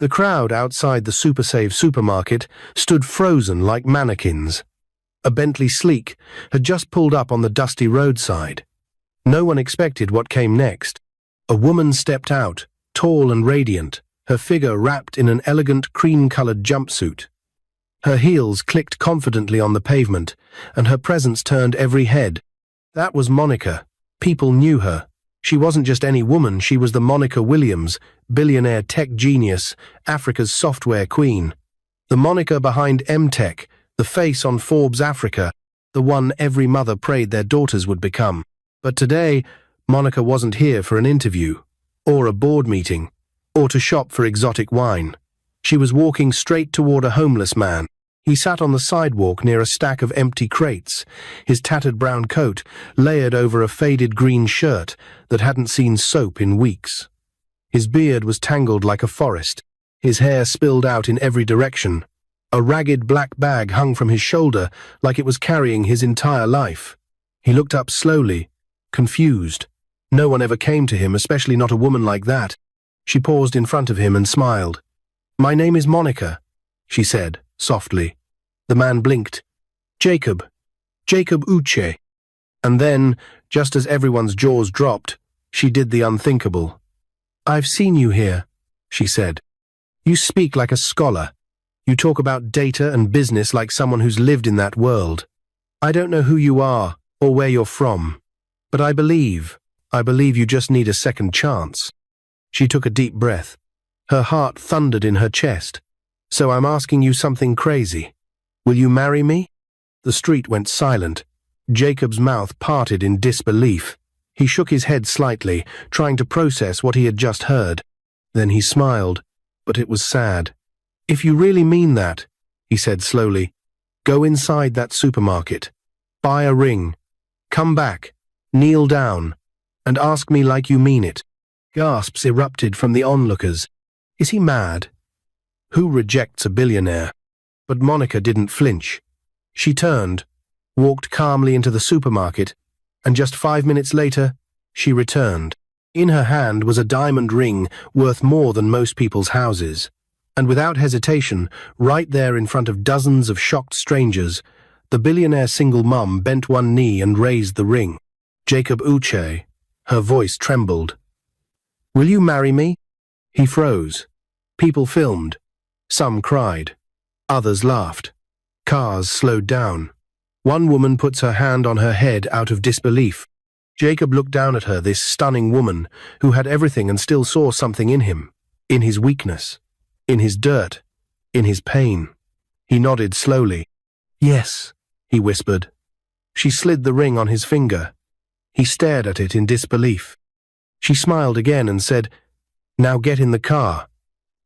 The crowd outside the Super Save supermarket stood frozen like mannequins. A Bentley Sleek had just pulled up on the dusty roadside. No one expected what came next. A woman stepped out, tall and radiant, her figure wrapped in an elegant cream-colored jumpsuit. Her heels clicked confidently on the pavement, and her presence turned every head. That was Monica. People knew her. She wasn't just any woman, she was the Monica Williams, billionaire tech genius, Africa's software queen. The Monica behind M-Tech, the face on Forbes Africa, the one every mother prayed their daughters would become. But today, Monica wasn't here for an interview, or a board meeting, or to shop for exotic wine. She was walking straight toward a homeless man. He sat on the sidewalk near a stack of empty crates, his tattered brown coat layered over a faded green shirt that hadn't seen soap in weeks. His beard was tangled like a forest, his hair spilled out in every direction. A ragged black bag hung from his shoulder like it was carrying his entire life. He looked up slowly, confused. No one ever came to him, especially not a woman like that. She paused in front of him and smiled. "My name is Monica," she said, softly. The man blinked. Jacob Uche." And then, just as everyone's jaws dropped, she did the unthinkable. "I've seen you here," she said. "You speak like a scholar. You talk about data and business like someone who's lived in that world. I don't know who you are or where you're from, but I believe you just need a second chance." She took a deep breath. Her heart thundered in her chest. "So I'm asking you something crazy. Will you marry me?" The street went silent. Jacob's mouth parted in disbelief. He shook his head slightly, trying to process what he had just heard. Then he smiled, but it was sad. "If you really mean that," he said slowly, "go inside that supermarket. Buy a ring. Come back, kneel down, and ask me like you mean it." Gasps erupted from the onlookers. Is he mad? Who rejects a billionaire? But Monica didn't flinch. She turned, walked calmly into the supermarket, and just 5 minutes later, she returned. In her hand was a diamond ring worth more than most people's houses. And without hesitation, right there in front of dozens of shocked strangers, the billionaire single mum bent one knee and raised the ring. "Jacob Uche," her voice trembled. "Will you marry me?" He froze. People filmed. Some cried. Others laughed. Cars slowed down. One woman puts her hand on her head out of disbelief. Jacob looked down at her, this stunning woman, who had everything and still saw something in him. In his weakness. In his dirt. In his pain. He nodded slowly. "Yes," he whispered. She slid the ring on his finger. He stared at it in disbelief. She smiled again and said, "Now get in the car."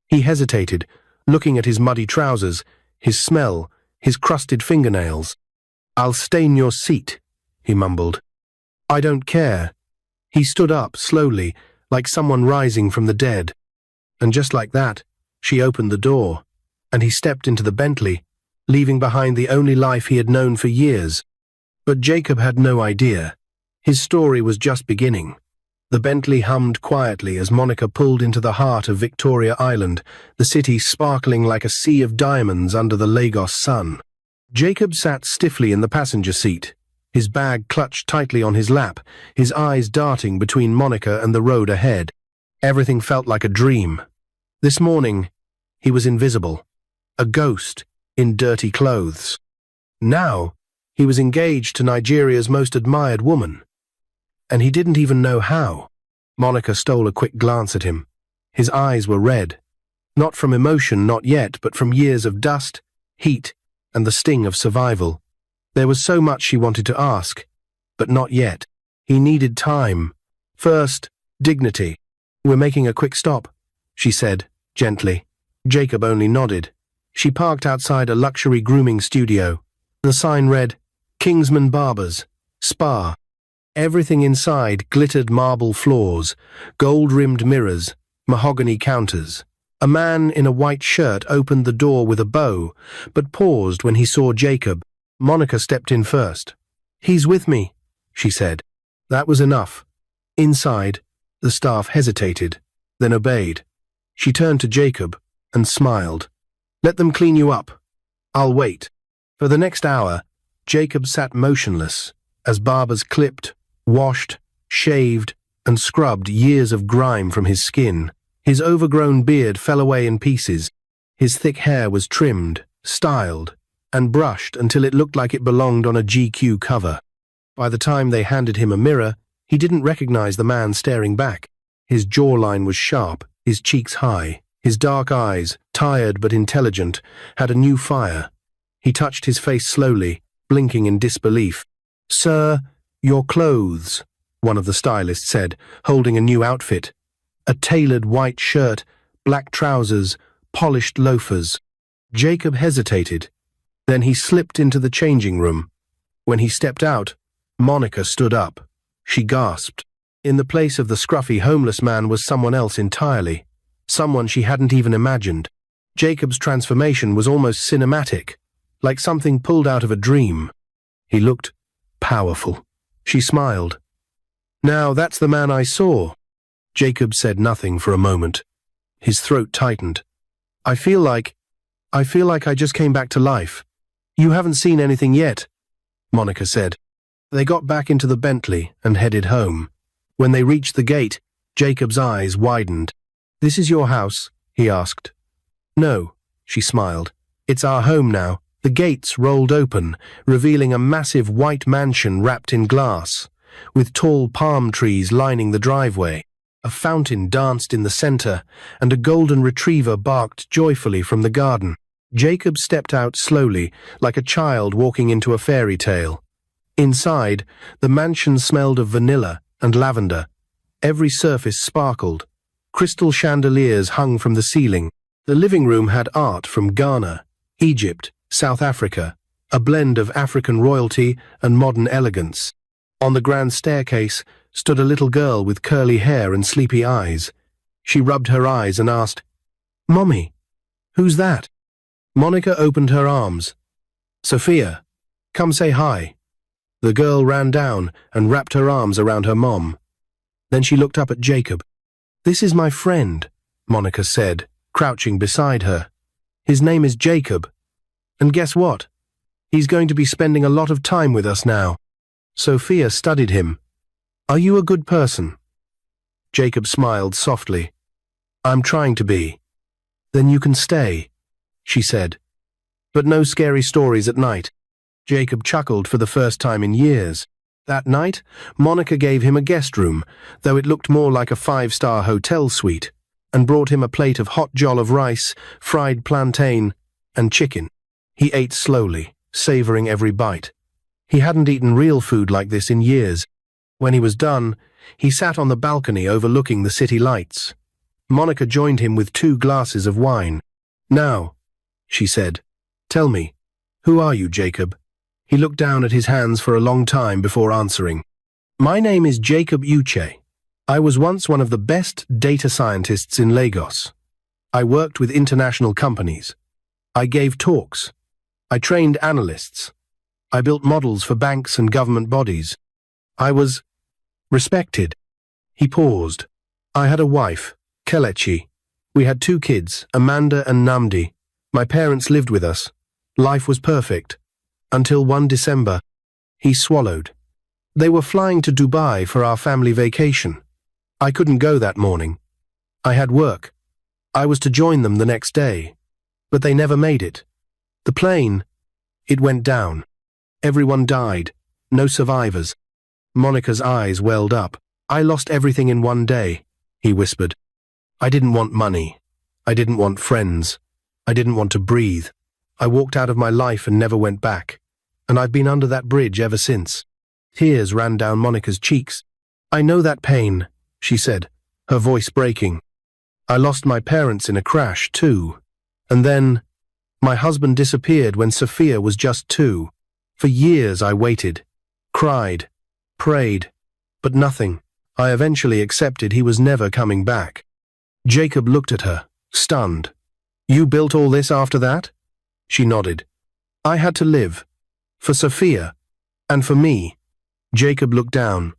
He hesitated, looking at his muddy trousers, his smell, his crusted fingernails. "I'll stain your seat," he mumbled. "I don't care." He stood up slowly, like someone rising from the dead. And just like that, she opened the door, and he stepped into the Bentley, leaving behind the only life he had known for years. But Jacob had no idea. His story was just beginning. The Bentley hummed quietly as Monica pulled into the heart of Victoria Island, the city sparkling like a sea of diamonds under the Lagos sun. Jacob sat stiffly in the passenger seat, his bag clutched tightly on his lap, his eyes darting between Monica and the road ahead. Everything felt like a dream. This morning, he was invisible, a ghost in dirty clothes. Now, he was engaged to Nigeria's most admired woman. And he didn't even know how. Monica stole a quick glance at him. His eyes were red. Not from emotion, not yet, but from years of dust, heat, and the sting of survival. There was so much she wanted to ask, but not yet. He needed time. First, dignity. "We're making a quick stop," she said, gently. Jacob only nodded. She parked outside a luxury grooming studio. The sign read, "Kingsman Barbers, Spa." Everything inside glittered marble floors, gold-rimmed mirrors, mahogany counters. A man in a white shirt opened the door with a bow, but paused when he saw Jacob. Monica stepped in first. "He's with me," she said. That was enough. Inside, the staff hesitated, then obeyed. She turned to Jacob, and smiled. "Let them clean you up. I'll wait." For the next hour, Jacob sat motionless as barbers clipped, washed, shaved, and scrubbed years of grime from his skin. His overgrown beard fell away in pieces. His thick hair was trimmed, styled, and brushed until it looked like it belonged on a GQ cover. By the time they handed him a mirror, he didn't recognize the man staring back. His jawline was sharp, his cheeks high. His dark eyes, tired but intelligent, had a new fire. He touched his face slowly, blinking in disbelief. "Sir, your clothes," one of the stylists said, holding a new outfit. A tailored white shirt, black trousers, polished loafers. Jacob hesitated. Then he slipped into the changing room. When he stepped out, Monica stood up. She gasped. In the place of the scruffy homeless man was someone else entirely. Someone she hadn't even imagined. Jacob's transformation was almost cinematic, like something pulled out of a dream. He looked powerful. She smiled. "Now that's the man I saw." Jacob said nothing for a moment. His throat tightened. I feel like I just came back to life." "You haven't seen anything yet," Monica said. They got back into the Bentley and headed home. When they reached the gate, Jacob's eyes widened. "This is your house?" he asked. "No," she smiled. "It's our home now." The gates rolled open, revealing a massive white mansion wrapped in glass, with tall palm trees lining the driveway. A fountain danced in the center, and a golden retriever barked joyfully from the garden. Jacob stepped out slowly, like a child walking into a fairy tale. Inside, the mansion smelled of vanilla and lavender. Every surface sparkled. Crystal chandeliers hung from the ceiling. The living room had art from Ghana, Egypt, South Africa, a blend of African royalty and modern elegance. On the grand staircase stood a little girl with curly hair and sleepy eyes. She rubbed her eyes and asked, "Mommy, who's that?" Monica opened her arms. "Sophia, come say hi." The girl ran down and wrapped her arms around her mom. Then she looked up at Jacob. "This is my friend," Monica said, crouching beside her. "His name is Jacob. And guess what? He's going to be spending a lot of time with us now." Sophia studied him. "Are you a good person?" Jacob smiled softly. "I'm trying to be." "Then you can stay," she said. "But no scary stories at night." Jacob chuckled for the first time in years. That night, Monica gave him a guest room, though it looked more like a 5-star hotel suite, and brought him a plate of hot jollof rice, fried plantain, and chicken. He ate slowly, savoring every bite. He hadn't eaten real food like this in years. When he was done, he sat on the balcony overlooking the city lights. Monica joined him with 2 glasses of wine. "Now," she said, "tell me, who are you, Jacob?" He looked down at his hands for a long time before answering. "My name is Jacob Uche. I was once one of the best data scientists in Lagos. I worked with international companies. I gave talks. I trained analysts. I built models for banks and government bodies. I was respected." He paused. "I had a wife, Kelechi. We had 2 kids, Amanda and Namdi. My parents lived with us. Life was perfect. Until one December." He swallowed. "They were flying to Dubai for our family vacation. I couldn't go that morning. I had work. I was to join them the next day. But they never made it. The plane, it went down. Everyone died. No survivors." Monica's eyes welled up. "I lost everything in one day," he whispered. "I didn't want money. I didn't want friends. I didn't want to breathe. I walked out of my life and never went back. And I've been under that bridge ever since." Tears ran down Monica's cheeks. "I know that pain," she said, her voice breaking. "I lost my parents in a crash, too. And then, my husband disappeared when Sophia was just 2. For years I waited, cried, prayed, but nothing. I eventually accepted he was never coming back." Jacob looked at her, stunned. "You built all this after that?" She nodded. "I had to live. For Sophia. And for me." Jacob looked down.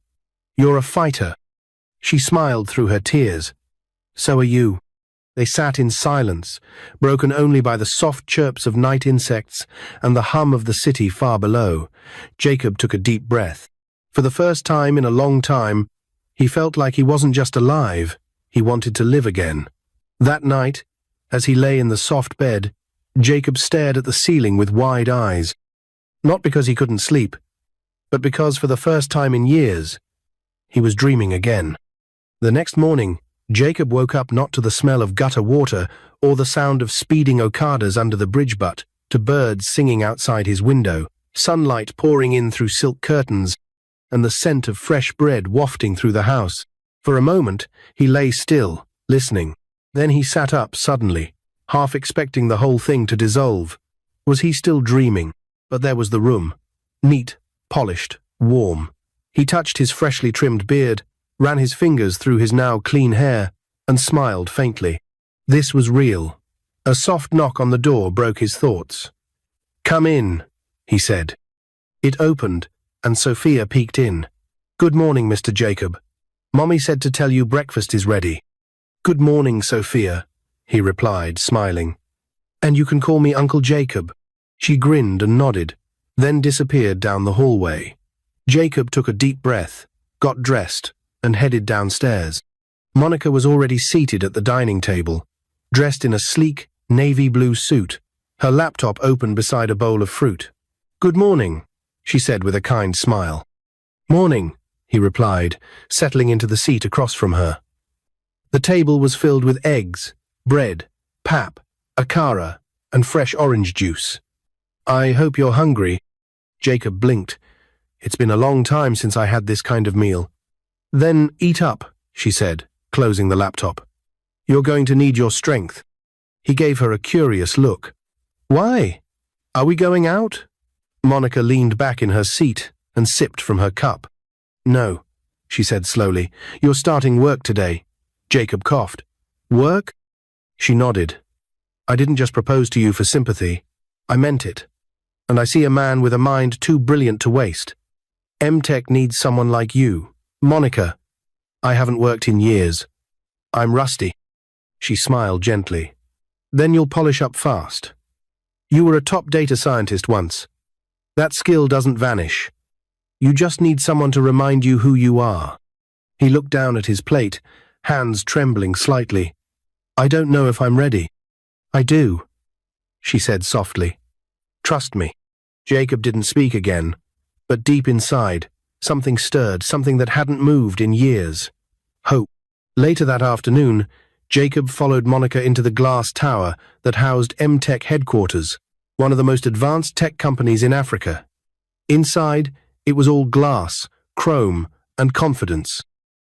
"You're a fighter." She smiled through her tears. "So are you." They sat in silence, broken only by the soft chirps of night insects and the hum of the city far below. Jacob took a deep breath. For the first time in a long time, he felt like he wasn't just alive, he wanted to live again. That night, as he lay in the soft bed, Jacob stared at the ceiling with wide eyes. Not because he couldn't sleep, but because for the first time in years, he was dreaming again. The next morning, Jacob woke up not to the smell of gutter water or the sound of speeding okadas under the bridge but to birds singing outside his window, sunlight pouring in through silk curtains, and the scent of fresh bread wafting through the house. For a moment, he lay still, listening. Then he sat up suddenly, half expecting the whole thing to dissolve. Was he still dreaming? But there was the room, neat, polished, warm. He touched his freshly trimmed beard, ran his fingers through his now clean hair, and smiled faintly. This was real. A soft knock on the door broke his thoughts. "Come in," he said. It opened, and Sophia peeked in. "Good morning, Mr. Jacob. Mommy said to tell you breakfast is ready." "Good morning, Sophia," he replied, smiling. "And you can call me Uncle Jacob." She grinned and nodded, then disappeared down the hallway. Jacob took a deep breath, got dressed, and headed downstairs. Monica was already seated at the dining table, dressed in a sleek, navy blue suit, her laptop open beside a bowl of fruit. "Good morning," she said with a kind smile. "Morning," he replied, settling into the seat across from her. The table was filled with eggs, bread, pap, akara, and fresh orange juice. "I hope you're hungry." Jacob blinked. "It's been a long time since I had this kind of meal." "Then eat up," she said, closing the laptop. "You're going to need your strength." He gave her a curious look. "Why? Are we going out?" Monica leaned back in her seat and sipped from her cup. "No," she said slowly. "You're starting work today." Jacob coughed. "Work?" She nodded. "I didn't just propose to you for sympathy. I meant it. And I see a man with a mind too brilliant to waste. M-Tech needs someone like you. Monica, I haven't worked in years. I'm rusty." She smiled gently. "Then you'll polish up fast. You were a top data scientist once. That skill doesn't vanish. You just need someone to remind you who you are." He looked down at his plate, hands trembling slightly. "I don't know if I'm ready." "I do," she said softly. "Trust me." Jacob didn't speak again, but deep inside, something stirred, something that hadn't moved in years. Hope. Later that afternoon, Jacob followed Monica into the glass tower that housed M-Tech headquarters, one of the most advanced tech companies in Africa. Inside, it was all glass, chrome, and confidence.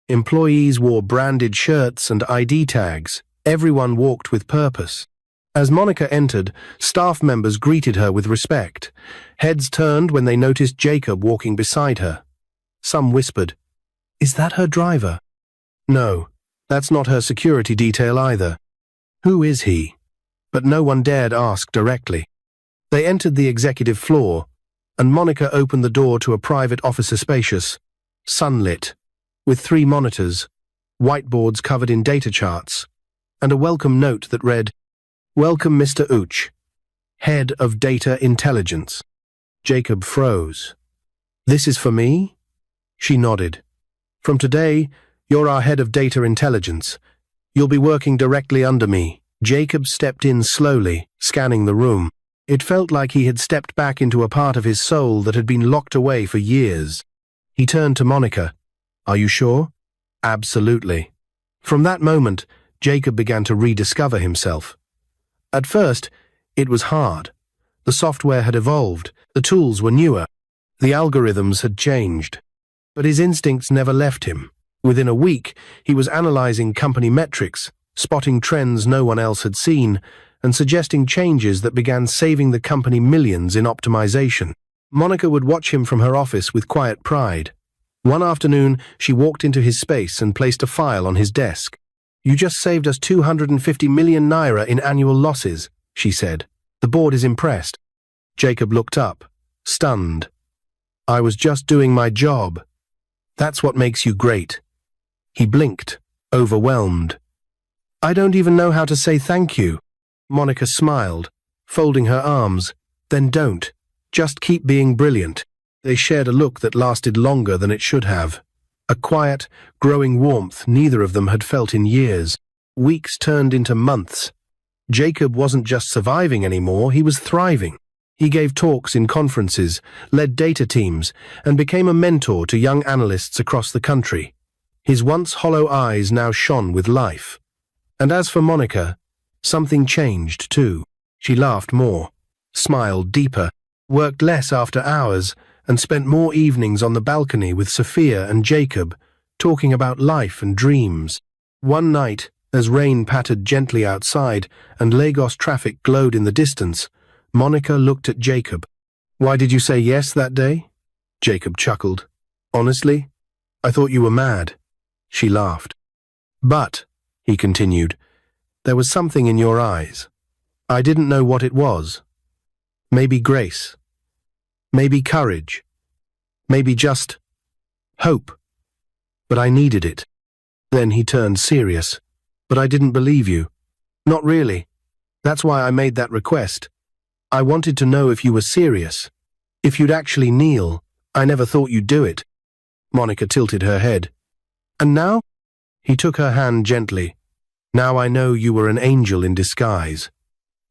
Employees wore branded shirts and ID tags. Everyone walked with purpose. As Monica entered, staff members greeted her with respect. Heads turned when they noticed Jacob walking beside her. Some whispered, "Is that her driver?" "No, that's not her security detail either." "Who is he?" But no one dared ask directly. They entered the executive floor, and Monica opened the door to a private office spacious, sunlit, with 3 monitors, whiteboards covered in data charts, and a welcome note that read, "Welcome Mr. Uch, Head of Data Intelligence." Jacob froze. "This is for me?" She nodded. "From today, you're our head of data intelligence. You'll be working directly under me." Jacob stepped in slowly, scanning the room. It felt like he had stepped back into a part of his soul that had been locked away for years. He turned to Monica. "Are you sure?" "Absolutely." From that moment, Jacob began to rediscover himself. At first, it was hard. The software had evolved, the tools were newer, the algorithms had changed. But his instincts never left him. Within a week, he was analyzing company metrics, spotting trends no one else had seen, and suggesting changes that began saving the company millions in optimization. Monica would watch him from her office with quiet pride. One afternoon, she walked into his space and placed a file on his desk. "You just saved us 250 million naira in annual losses," she said. "The board is impressed." Jacob looked up, stunned. "I was just doing my job. That's what makes you great." He blinked, overwhelmed. I don't even know how to say thank you. Monica smiled, folding her arms. Then don't. Just keep being brilliant. They shared a look that lasted longer than it should have. A quiet, growing warmth neither of them had felt in years. Weeks turned into months. Jacob wasn't just surviving anymore, he was thriving. He gave talks in conferences, led data teams, and became a mentor to young analysts across the country. His once hollow eyes now shone with life. And as for Monica, something changed too. She laughed more, smiled deeper, worked less after hours, and spent more evenings on the balcony with Sophia and Jacob, talking about life and dreams. One night, as rain pattered gently outside and Lagos traffic glowed in the distance, Monica looked at Jacob. "Why did you say yes that day?" Jacob chuckled. "Honestly, I thought you were mad." She laughed. "But," he continued, "there was something in your eyes. I didn't know what it was. Maybe grace. Maybe courage. Maybe just hope. But I needed it." Then he turned serious. "But I didn't believe you. Not really. That's why I made that request. I wanted to know if you were serious. If you'd actually kneel. I never thought you'd do it." Monica tilted her head. "And now?" He took her hand gently. "Now I know you were an angel in disguise."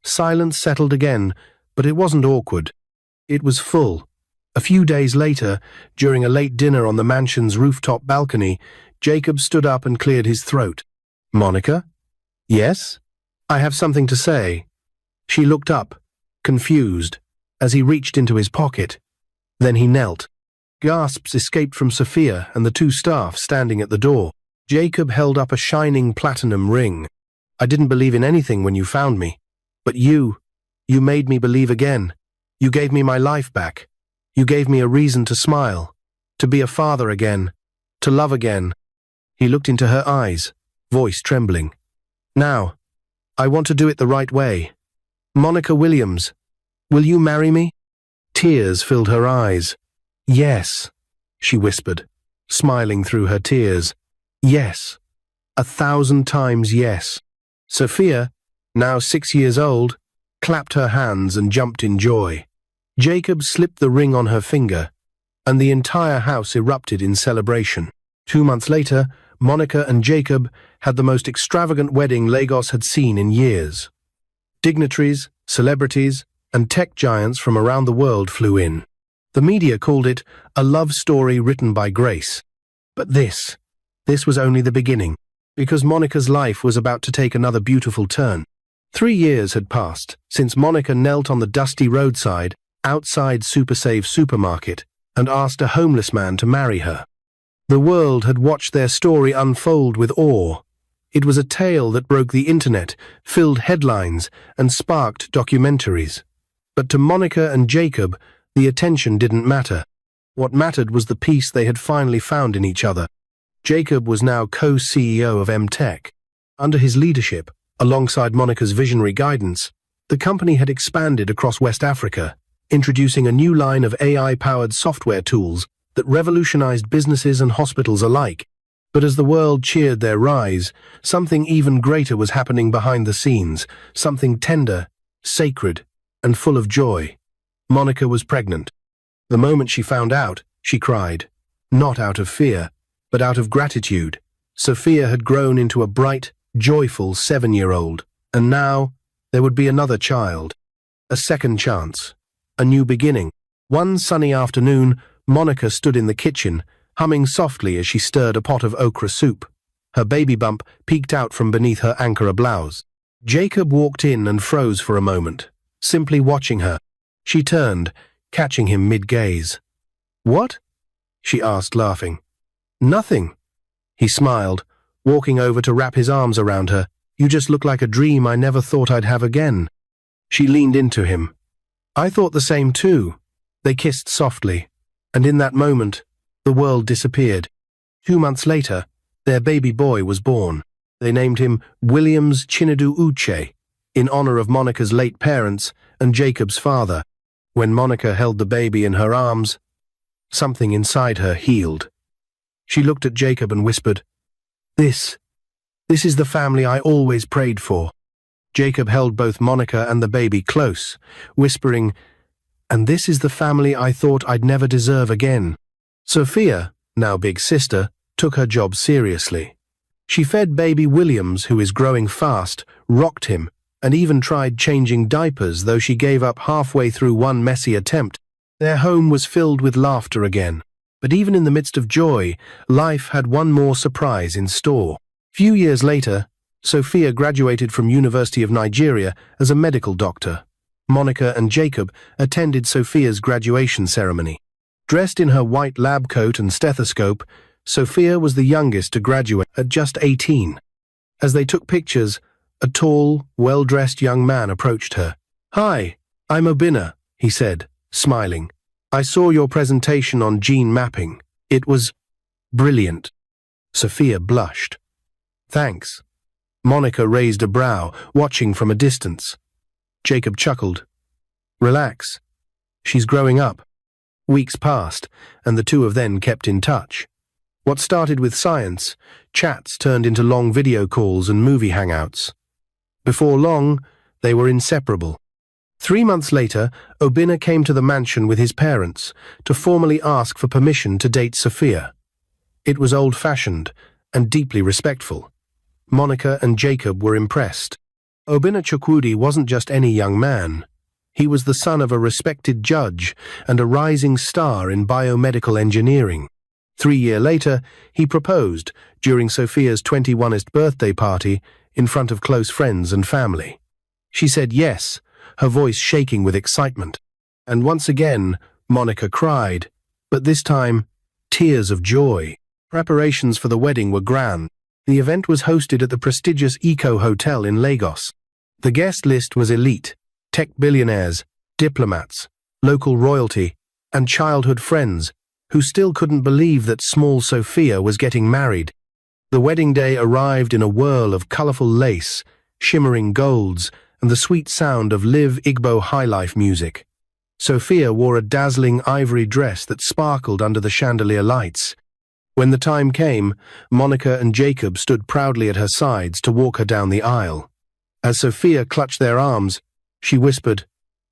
Silence settled again, but it wasn't awkward. It was full. A few days later, during a late dinner on the mansion's rooftop balcony, Jacob stood up and cleared his throat. "Monica?" "Yes? I have something to say." She looked up, confused, as he reached into his pocket. Then he knelt. Gasps escaped from Sophia and the two staff standing at the door. Jacob held up a shining platinum ring. "I didn't believe in anything when you found me. But you made me believe again. You gave me my life back. You gave me a reason to smile, to be a father again, to love again." He looked into her eyes, voice trembling. "Now, I want to do it the right way. Monica Williams, will you marry me?" Tears filled her eyes. "Yes," she whispered, smiling through her tears. "Yes. 1,000 times yes." Sophia, now 6 years old, clapped her hands and jumped in joy. Jacob slipped the ring on her finger, and the entire house erupted in celebration. 2 months later, Monica and Jacob had the most extravagant wedding Lagos had seen in years. Dignitaries, celebrities, and tech giants from around the world flew in. The media called it a love story written by grace. But this was only the beginning, because Monica's life was about to take another beautiful turn. 3 years had passed since Monica knelt on the dusty roadside outside Super Save supermarket and asked a homeless man to marry her. The world had watched their story unfold with awe. It was a tale that broke the internet, filled headlines, and sparked documentaries. But to Monica and Jacob, the attention didn't matter. What mattered was the peace they had finally found in each other. Jacob was now co-CEO of M-Tech. Under his leadership, alongside Monica's visionary guidance, the company had expanded across West Africa, introducing a new line of AI-powered software tools that revolutionized businesses and hospitals alike. But as the world cheered their rise, something even greater was happening behind the scenes, something tender, sacred, and full of joy. Monica was pregnant. The moment she found out, she cried, not out of fear, but out of gratitude. Sophia had grown into a bright, joyful 7-year-old, and now there would be another child. A second chance. A new beginning. One sunny afternoon, Monica stood in the kitchen, humming softly as she stirred a pot of okra soup. Her baby bump peeked out from beneath her Ankara blouse. Jacob walked in and froze for a moment, simply watching her. She turned, catching him mid-gaze. "What?" she asked, laughing. "Nothing." He smiled, walking over to wrap his arms around her. "You just look like a dream I never thought I'd have again." She leaned into him. "I thought the same too." They kissed softly, and in that moment, the world disappeared. 2 months later, their baby boy was born. They named him Williams Chinedu Uche, in honor of Monica's late parents and Jacob's father. When Monica held the baby in her arms, something inside her healed. She looked at Jacob and whispered, This This is the family I always prayed for." Jacob held both Monica and the baby close, whispering, "And this is the family I thought I'd never deserve again." Sophia, now big sister, took her job seriously. She fed baby Williams, who is growing fast, rocked him, and even tried changing diapers, though she gave up halfway through one messy attempt. Their home was filled with laughter again. But even in the midst of joy, life had one more surprise in store. Few years later, Sophia graduated from University of Nigeria as a medical doctor. Monica and Jacob attended Sophia's graduation ceremony. Dressed in her white lab coat and stethoscope, Sophia was the youngest to graduate at just 18. As they took pictures, a tall, well-dressed young man approached her. "Hi, I'm Obinna," he said, smiling. "I saw your presentation on gene mapping. It was brilliant." Sophia blushed. "Thanks." Monica raised a brow, watching from a distance. Jacob chuckled. "Relax. She's growing up." Weeks passed, and the two of them kept in touch. What started with science, chats turned into long video calls and movie hangouts. Before long, they were inseparable. 3 months later, Obinna came to the mansion with his parents to formally ask for permission to date Sophia. It was old-fashioned and deeply respectful. Monica and Jacob were impressed. Obinna Chukwudi wasn't just any young man. He was the son of a respected judge and a rising star in biomedical engineering. 3 years later, he proposed during Sophia's 21st birthday party in front of close friends and family. She said yes, her voice shaking with excitement. And once again, Monica cried, but this time, tears of joy. Preparations for the wedding were grand. The event was hosted at the prestigious Eco Hotel in Lagos. The guest list was elite: tech billionaires, diplomats, local royalty, and childhood friends who still couldn't believe that small Sophia was getting married. The wedding day arrived in a whirl of colorful lace, shimmering golds, and the sweet sound of live Igbo highlife music. Sophia wore a dazzling ivory dress that sparkled under the chandelier lights. When the time came, Monica and Jacob stood proudly at her sides to walk her down the aisle. As Sophia clutched their arms, she whispered,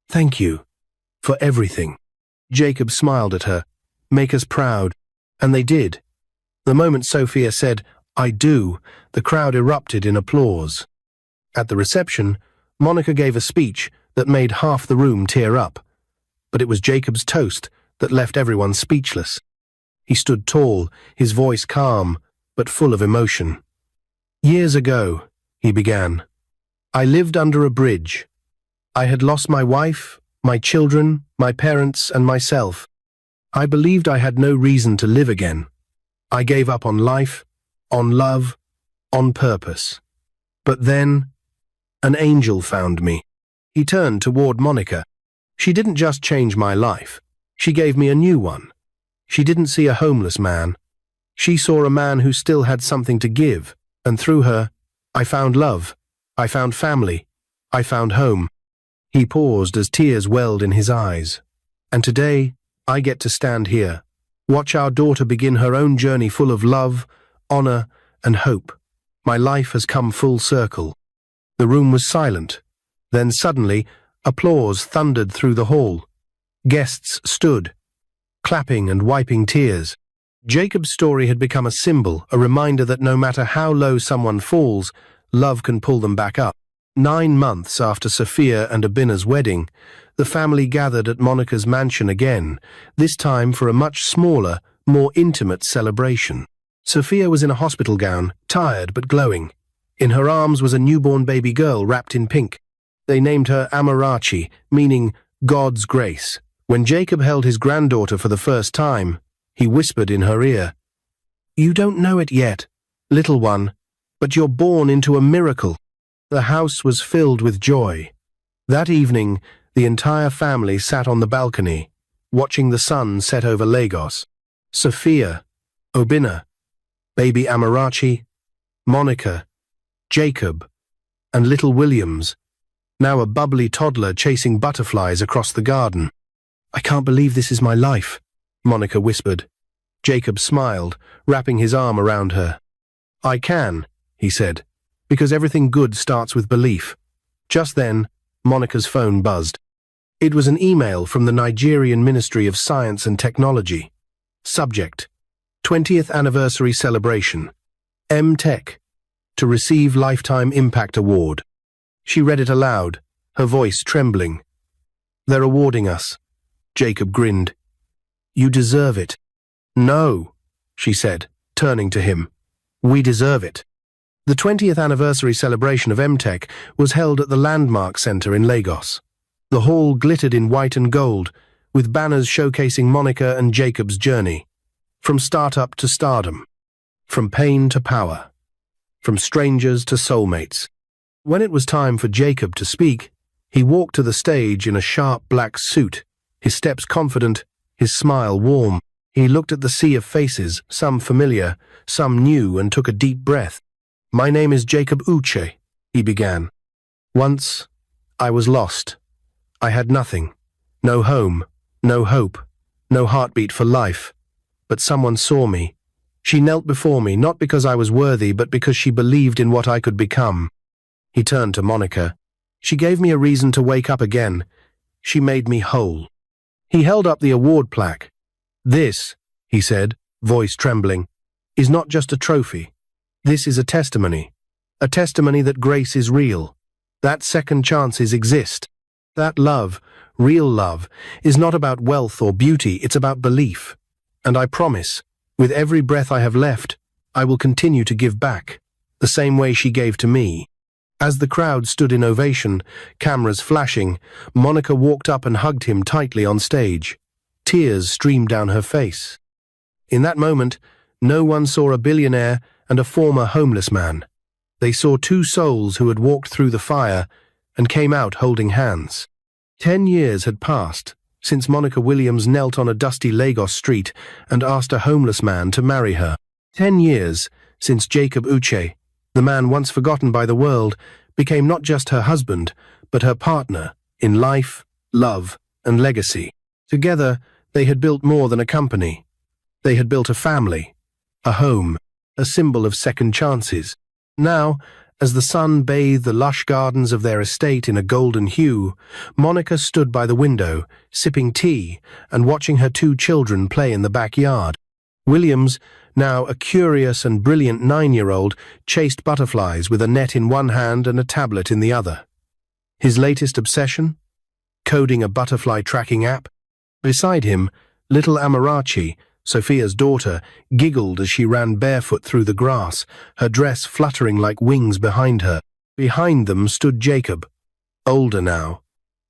"Thank you for everything." Jacob smiled at her, "Make us proud," and they did. The moment Sophia said, "I do," the crowd erupted in applause. At the reception, Monica gave a speech that made half the room tear up, but it was Jacob's toast that left everyone speechless. He stood tall, his voice calm, but full of emotion. "Years ago," he began, "I lived under a bridge. I had lost my wife, my children, my parents, and myself. I believed I had no reason to live again. I gave up on life, on love, on purpose. But then, an angel found me." He turned toward Monica. "She didn't just change my life. She gave me a new one. She didn't see a homeless man. She saw a man who still had something to give, and through her, I found love. I found family. I found home." He paused as tears welled in his eyes. "And today, I get to stand here, watch our daughter begin her own journey full of love, honor, and hope. My life has come full circle." The room was silent. Then suddenly, applause thundered through the hall. Guests stood, clapping and wiping tears. Jacob's story had become a symbol, a reminder that no matter how low someone falls, love can pull them back up. 9 months after Sophia and Obinna's wedding, the family gathered at Monica's mansion again, this time for a much smaller, more intimate celebration. Sophia was in a hospital gown, tired but glowing. In her arms was a newborn baby girl wrapped in pink. They named her Amarachi, meaning God's grace. When Jacob held his granddaughter for the first time, he whispered in her ear, "You don't know it yet, little one, but you're born into a miracle." The house was filled with joy. That evening, the entire family sat on the balcony, watching the sun set over Lagos. Sophia, Obinna, baby Amarachi, Monica, Jacob, and little Williams, now a bubbly toddler chasing butterflies across the garden. "I can't believe this is my life," Monica whispered. Jacob smiled, wrapping his arm around her. "I can," he said, Because everything good starts with belief. Just then, Monica's phone buzzed. It was an email from the Nigerian Ministry of Science and Technology. Subject: 20th Anniversary Celebration. M-Tech. To receive Lifetime Impact Award. She read it aloud, her voice trembling. They're awarding us. Jacob grinned. You deserve it. No, she said, turning to him. We deserve it. The 20th anniversary celebration of M-Tech was held at the Landmark Centre in Lagos. The hall glittered in white and gold, with banners showcasing Monica and Jacob's journey. From startup to stardom. From pain to power. From strangers to soulmates. When it was time for Jacob to speak, he walked to the stage in a sharp black suit, his steps confident, his smile warm. He looked at the sea of faces, some familiar, some new, and took a deep breath. My name is Jacob Uche, he began. Once, I was lost. I had nothing. No home, no hope, no heartbeat for life. But someone saw me. She knelt before me, not because I was worthy, but because she believed in what I could become. He turned to Monica. She gave me a reason to wake up again. She made me whole. He held up the award plaque. This, he said, voice trembling, is not just a trophy. This is a testimony that grace is real, that second chances exist, that love, real love, is not about wealth or beauty, it's about belief. And I promise, with every breath I have left, I will continue to give back, the same way she gave to me. As the crowd stood in ovation, cameras flashing, Monica walked up and hugged him tightly on stage. Tears streamed down her face. In that moment, no one saw a billionaire and a former homeless man. They saw two souls who had walked through the fire and came out holding hands. 10 years had passed since Monica Williams knelt on a dusty Lagos street and asked a homeless man to marry her. 10 years since Jacob Uche, the man once forgotten by the world, became not just her husband, but her partner in life, love, and legacy. Together, they had built more than a company. They had built a family, a home, a symbol of second chances. Now, as the sun bathed the lush gardens of their estate in a golden hue, Monica stood by the window, sipping tea and watching her two children play in the backyard. Williams, now a curious and brilliant 9-year-old, chased butterflies with a net in one hand and a tablet in the other. His latest obsession? Coding a butterfly tracking app. Beside him, little Amarachi, Sophia's daughter, giggled as she ran barefoot through the grass, her dress fluttering like wings behind her. Behind them stood Jacob, older now,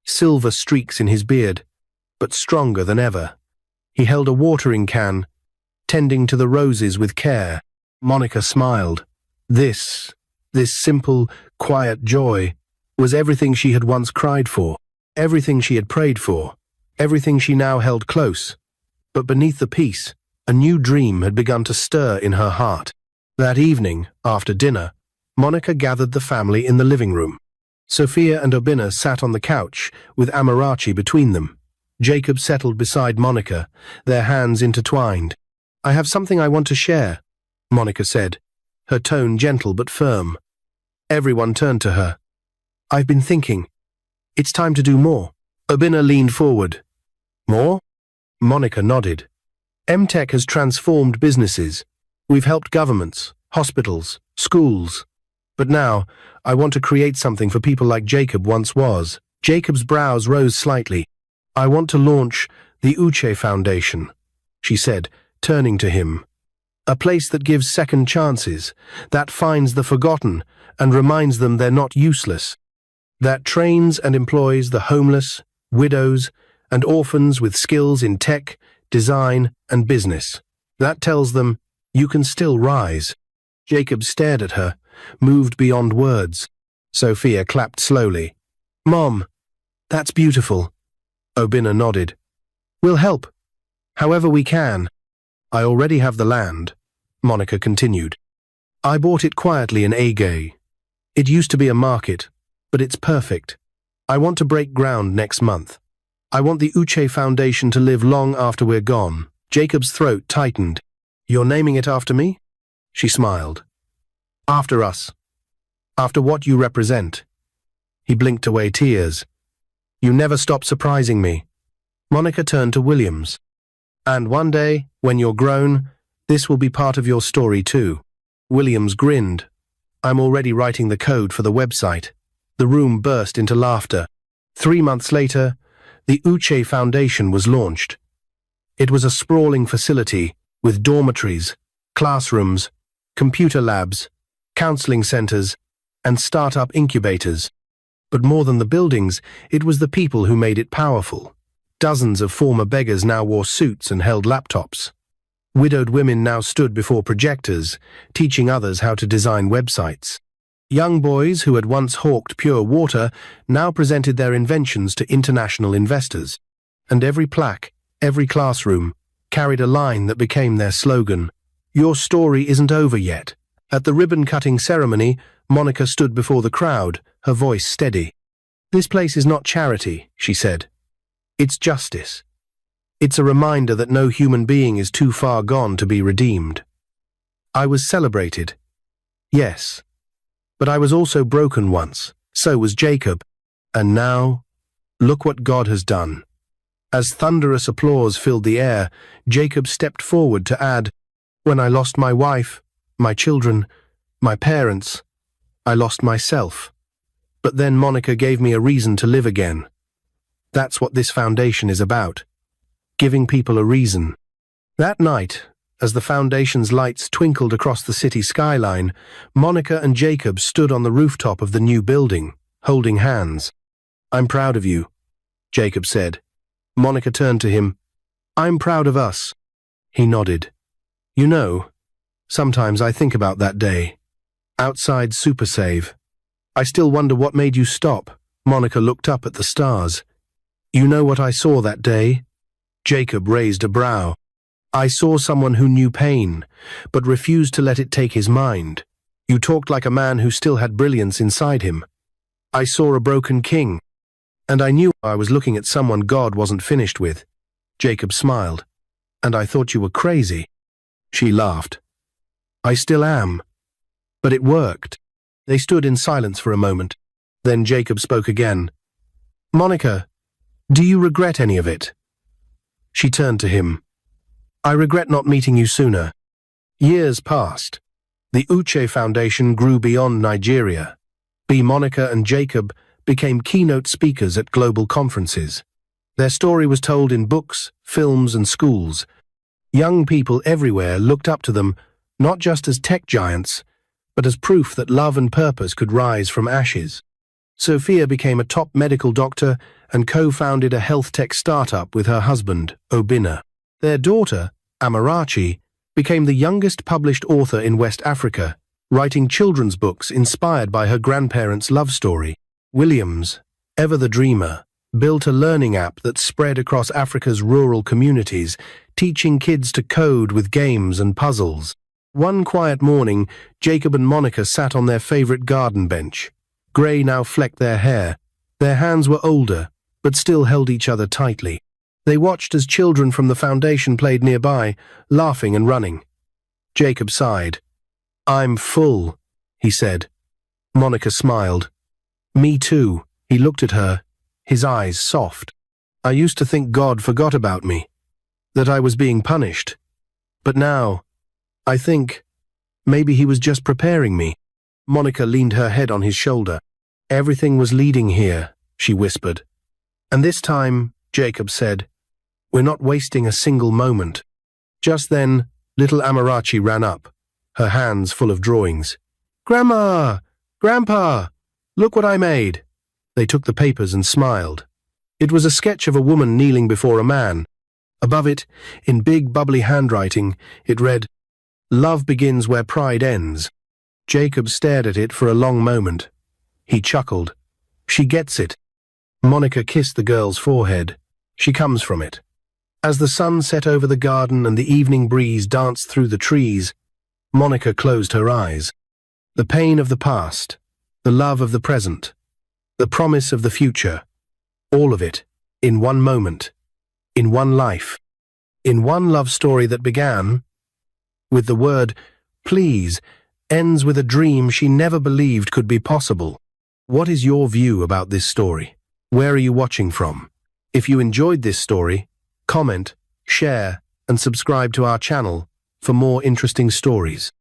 silver streaks in his beard, but stronger than ever. He held a watering can, tending to the roses with care. Monica smiled. This simple, quiet joy was everything she had once cried for, everything she had prayed for, everything she now held close. But beneath the peace, a new dream had begun to stir in her heart. That evening, after dinner, Monica gathered the family in the living room. Sophia and Obinna sat on the couch, with Amarachi between them. Jacob settled beside Monica, their hands intertwined. I have something I want to share, Monica said, her tone gentle but firm. Everyone turned to her. I've been thinking. It's time to do more. Obinna leaned forward. More? Monica nodded. M-Tech has transformed businesses. We've helped governments, hospitals, schools. But now, I want to create something for people like Jacob once was. Jacob's brows rose slightly. I want to launch the Uche Foundation, she said, turning to him. A place that gives second chances, that finds the forgotten and reminds them they're not useless. That trains and employs the homeless, widows, and orphans with skills in tech, design, and business. That tells them, you can still rise. Jacob stared at her, moved beyond words. Sophia clapped slowly. Mom, that's beautiful. Obinna nodded. We'll help, however we can. I already have the land, Monica continued. I bought it quietly in Agay. It used to be a market, but it's perfect. I want to break ground next month. I want the Uche Foundation to live long after we're gone. Jacob's throat tightened. You're naming it after me? She smiled. After us. After what you represent." He blinked away tears. "You never stop surprising me." Monica turned to Williams. "And one day, when you're grown, this will be part of your story too." Williams grinned. "I'm already writing the code for the website." The room burst into laughter. 3 months later, the Uche Foundation was launched. It was a sprawling facility with dormitories, classrooms, computer labs, counseling centers, and startup incubators. But more than the buildings, it was the people who made it powerful. Dozens of former beggars now wore suits and held laptops. Widowed women now stood before projectors, teaching others how to design websites. Young boys who had once hawked pure water now presented their inventions to international investors. And every plaque, every classroom, carried a line that became their slogan, "Your story isn't over yet." At the ribbon-cutting ceremony, Monica stood before the crowd, her voice steady. "This place is not charity," she said. "It's justice. It's a reminder that no human being is too far gone to be redeemed." I was celebrated. Yes. But I was also broken once. So was Jacob. And now, look what God has done. As thunderous applause filled the air, Jacob stepped forward to add, "When I lost my wife, my children, my parents, I lost myself. But then Monica gave me a reason to live again." That's what this foundation is about. Giving people a reason. That night, as the foundation's lights twinkled across the city skyline, Monica and Jacob stood on the rooftop of the new building, holding hands. "I'm proud of you," Jacob said. Monica turned to him. "I'm proud of us." He nodded. "You know, sometimes I think about that day. Outside Super Save. I still wonder what made you stop." Monica looked up at the stars. "You know what I saw that day?" Jacob raised a brow. "I saw someone who knew pain, but refused to let it take his mind. You talked like a man who still had brilliance inside him. I saw a broken king, and I knew I was looking at someone God wasn't finished with." Jacob smiled. "And I thought you were crazy." She laughed. "I still am. But it worked." They stood in silence for a moment. Then Jacob spoke again. "Monica, do you regret any of it?" She turned to him. "I regret not meeting you sooner." Years passed. The Uche Foundation grew beyond Nigeria. Monica and Jacob became keynote speakers at global conferences. Their story was told in books, films, and schools. Young people everywhere looked up to them, not just as tech giants, but as proof that love and purpose could rise from ashes. Sophia became a top medical doctor and co-founded a health tech startup with her husband, Obinna. Their daughter, Amarachi, became the youngest published author in West Africa, writing children's books inspired by her grandparents' love story. Williams, ever the dreamer, built a learning app that spread across Africa's rural communities, teaching kids to code with games and puzzles. One quiet morning, Jacob and Monica sat on their favorite garden bench. Grey now flecked their hair. Their hands were older, but still held each other tightly. They watched as children from the foundation played nearby, laughing and running. Jacob sighed. "I'm full," he said. Monica smiled. "Me too." He looked at her, his eyes soft. "I used to think God forgot about me, that I was being punished. But now, I think, maybe he was just preparing me." Monica leaned her head on his shoulder. "Everything was leading here," she whispered. "And this time," Jacob said, "we're not wasting a single moment." Just then, little Amarachi ran up, her hands full of drawings. "Grandma! Grandpa! Look what I made!" They took the papers and smiled. It was a sketch of a woman kneeling before a man. Above it, in big bubbly handwriting, it read, "Love begins where pride ends." Jacob stared at it for a long moment. He chuckled. "She gets it." Monica kissed the girl's forehead. "She comes from it." As the sun set over the garden and the evening breeze danced through the trees, Monica closed her eyes. The pain of the past, the love of the present, the promise of the future, all of it, in one moment, in one life, in one love story that began with the word "please" ends with a dream she never believed could be possible. What is your view about this story? Where are you watching from? If you enjoyed this story, comment, share, and subscribe to our channel for more interesting stories.